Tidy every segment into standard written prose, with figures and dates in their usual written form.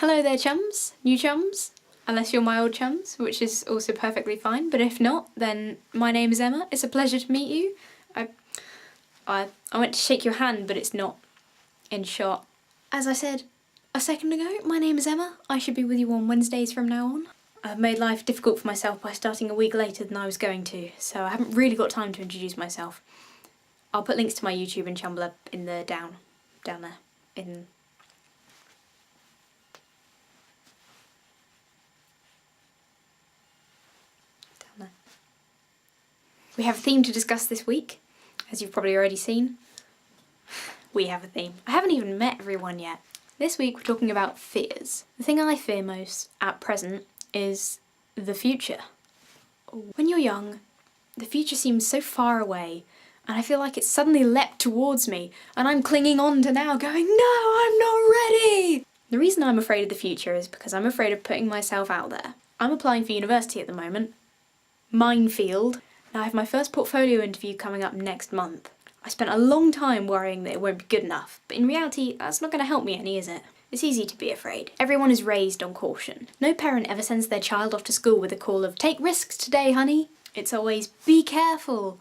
Hello there chums, new chums, unless you're my old chums, which is also perfectly fine, but if not, then my name is Emma. It's a pleasure to meet you. I went to shake your hand, but it's not in shot. As I said a second ago, my name is Emma. I should be with you on Wednesdays from now on. I've made life difficult for myself by starting a week later than I was going to, so I haven't really got time to introduce myself. I'll put links to my YouTube and Tumblr in the down there, in... down there. We have a theme to discuss this week, as you've probably already seen. We have a theme. I haven't even met everyone yet. This week we're talking about fears. The thing I fear most at present is the future. When you're young, the future seems so far away, and I feel like it's suddenly leapt towards me, and I'm clinging on to now going, no, I'm not ready! The reason I'm afraid of the future is because I'm afraid of putting myself out there. I'm applying for university at the moment. Minefield. Now I have my first portfolio interview coming up next month. I spent a long time worrying that it won't be good enough, but in reality, that's not going to help me any, is it? It's easy to be afraid. Everyone is raised on caution. No parent ever sends their child off to school with a call of, take risks today, honey. It's always, be careful,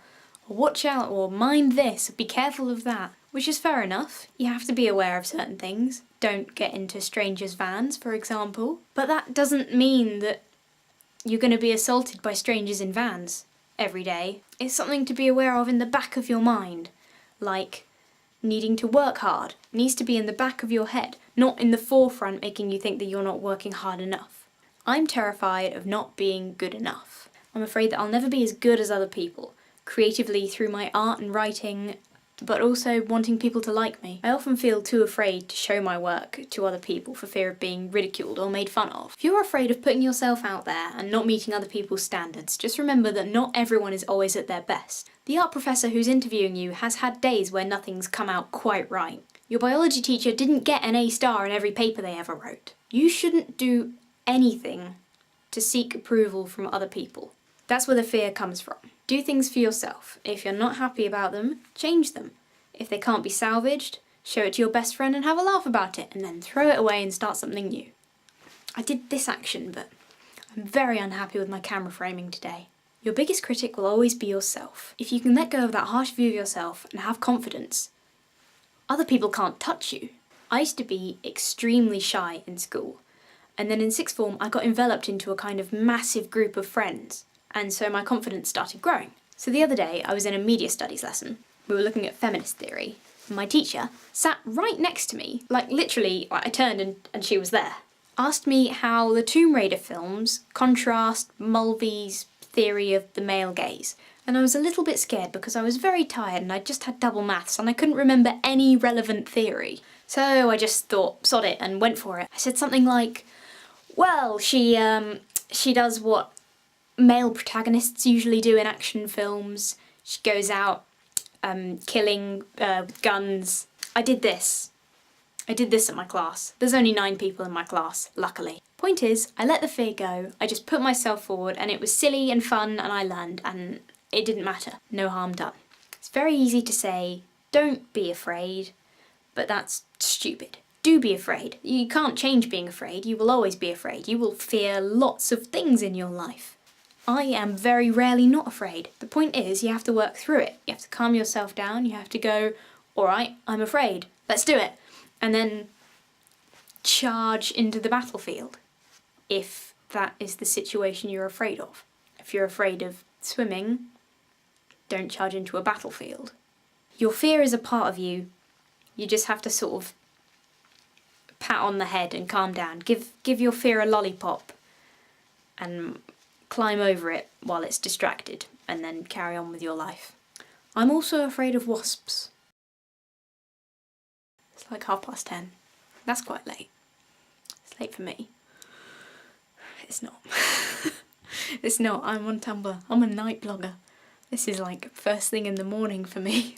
or watch out, or mind this, or be careful of that. Which is fair enough. You have to be aware of certain things. Don't get into strangers' vans, for example. But that doesn't mean that you're going to be assaulted by strangers in vans every day. It's something to be aware of in the back of your mind. Like, needing to work hard. It needs to be in the back of your head, not in the forefront making you think that you're not working hard enough. I'm terrified of not being good enough. I'm afraid that I'll never be as good as other people, creatively through my art and writing, but also wanting people to like me. I often feel too afraid to show my work to other people for fear of being ridiculed or made fun of. If you're afraid of putting yourself out there and not meeting other people's standards, just remember that not everyone is always at their best. The art professor who's interviewing you has had days where nothing's come out quite right. Your biology teacher didn't get an A star in every paper they ever wrote. You shouldn't do anything to seek approval from other people. That's where the fear comes from. Do things for yourself. If you're not happy about them, change them. If they can't be salvaged, show it to your best friend and have a laugh about it, and then throw it away and start something new. I did this action, but I'm very unhappy with my camera framing today. Your biggest critic will always be yourself. If you can let go of that harsh view of yourself and have confidence, other people can't touch you. I used to be extremely shy in school, and then in sixth form I got enveloped into a kind of massive group of friends, and so my confidence started growing. So the other day I was in a media studies lesson. We were looking at feminist theory, and my teacher sat right next to me, like literally, I turned and she was there. Asked me how the Tomb Raider films contrast Mulvey's theory of the male gaze, and I was a little bit scared because I was very tired and I just had double maths and I couldn't remember any relevant theory. So I just thought, sod it, and went for it. I said something like, well, she does what male protagonists usually do in action films. She goes out killing guns. I did this at my class. There's only 9 people in my class, luckily. Point is, I let the fear go, I just put myself forward and it was silly and fun and I learned and it didn't matter. No harm done. It's very easy to say, don't be afraid, but that's stupid. Do be afraid. You can't change being afraid, you will always be afraid. You will fear lots of things in your life. I am very rarely not afraid. The point is, you have to work through it. You have to calm yourself down, you have to go, alright, I'm afraid, let's do it. And then charge into the battlefield, if that is the situation you're afraid of. If you're afraid of swimming, don't charge into a battlefield. Your fear is a part of you. You just have to sort of pat on the head and calm down. Give your fear a lollipop and climb over it while it's distracted, and then carry on with your life. I'm also afraid of wasps. It's like 10:30. That's quite late. It's late for me. It's not. It's not. I'm on Tumblr. I'm a night blogger. This is like first thing in the morning for me.